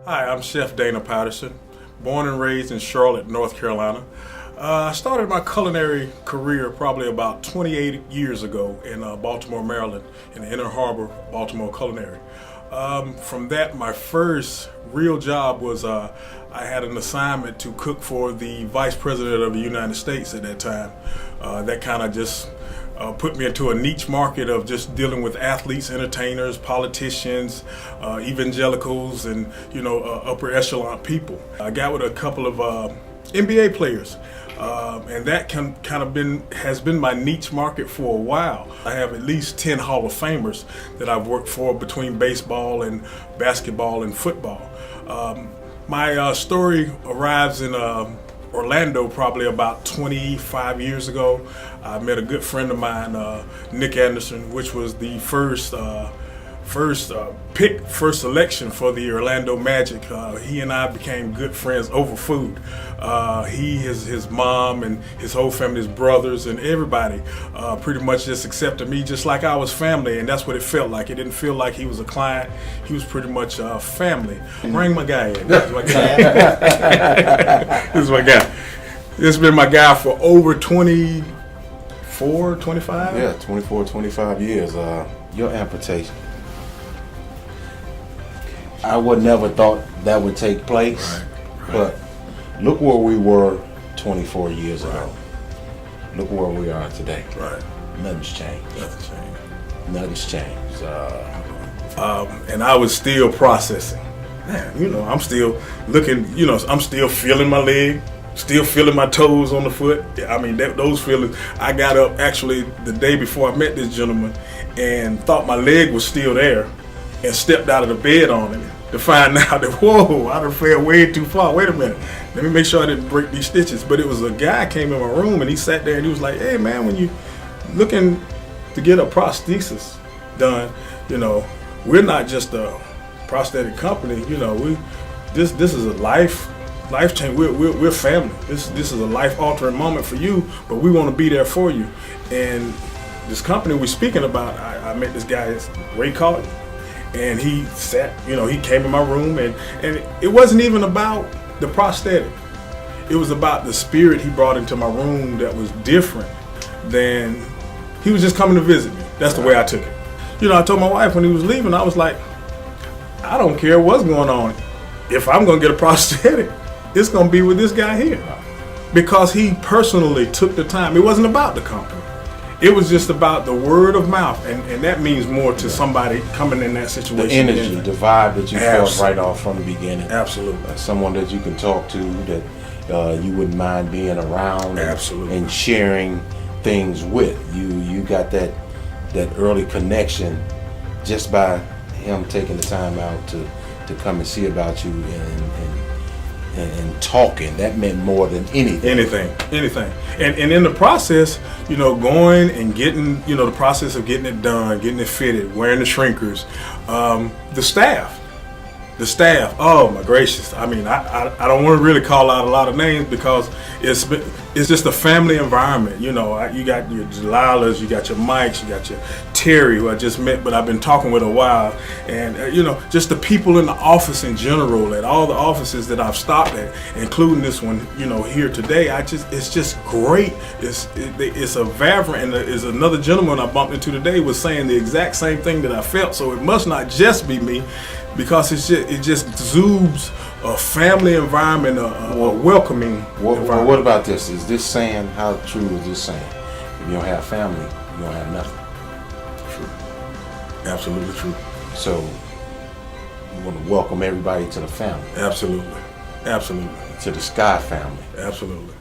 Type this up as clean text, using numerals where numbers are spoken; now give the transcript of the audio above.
Hi, I'm Chef Dana Patterson, born and raised in Charlotte, North Carolina. I started my culinary career probably about 28 years ago in Baltimore, Maryland, in the Inner Harbor, Baltimore Culinary. From that, my first real job was I had an assignment to cook for the Vice President of the United States at that time. That kind of just put me into a niche market of just dealing with athletes, entertainers, politicians, evangelicals, and upper echelon people. I got with a couple of NBA players, and that has been my niche market for a while. I have at least 10 Hall of Famers that I've worked for between baseball and basketball and football. My story arrives in Orlando probably about 25 years ago. I met a good friend of mine, Nick Anderson, which was the first selection for the Orlando Magic. He and I became good friends over food. His mom and his whole family, his brothers and everybody pretty much just accepted me just like I was family, and that's what it felt like. It didn't feel like he was a client. He was pretty much family. Bring my guy in. This is my guy. This is my guy. This has been my guy for over 24, 25? Yeah, 24, 25 years. Your amputation. I would never thought that would take place, right. But look where we were 24 years ago. Look where we are today. Right. Nothing's changed. Nothing's changed. And I was still processing. Man, I'm still looking, I'm still feeling my leg, still feeling my toes on the foot. I mean, those feelings. I got up actually the day before I met this gentleman and thought my leg was still there and stepped out of the bed on it to find out that, whoa, I done fell way too far. Wait a minute. Let me make sure I didn't break these stitches. But it was a guy came in my room and he sat there and he was like, hey man, when you looking to get a prosthesis done, we're not just a prosthetic company. This is a life change. We're family. This is a life altering moment for you, but we want to be there for you. And this company we're speaking about, I met this guy, Ray Collett, and he sat, he came in my room and it wasn't even about the prosthetic. It was about the spirit he brought into my room that was different than, he was just coming to visit me. That's the way I took it. I told my wife when he was leaving, I was like, I don't care what's going on. If I'm gonna get a prosthetic, it's gonna be with this guy here. Because he personally took the time. It wasn't about the company. It was just about the word of mouth, and that means more to somebody coming in that situation. The energy, the vibe that you felt right off from the beginning. Absolutely. Someone that you can talk to, that you wouldn't mind being around. Absolutely. And sharing things with. You got that early connection just by him taking the time out to come and see about you and talking. That meant more than anything. Anything. And in the process, going and getting, the process of getting it done, getting it fitted, wearing the shrinkers, the staff, oh my gracious. I mean, I don't want to really call out a lot of names because it's just a family environment. You got your Delilahs, you got your Mikes, you got your Terry, who I just met, but I've been talking with a while, and just the people in the office in general, at all the offices that I've stopped at, including this one, here today. It's just great. It's a vibrant, and there's another gentleman I bumped into today was saying the exact same thing that I felt. So it must not just be me, because it just exudes a family environment, a welcoming environment. What about this? Is this saying, how true is this saying? If you don't have family, you don't have nothing. True. Absolutely true. So you want to welcome everybody to the family. Absolutely. To the Sky family. Absolutely.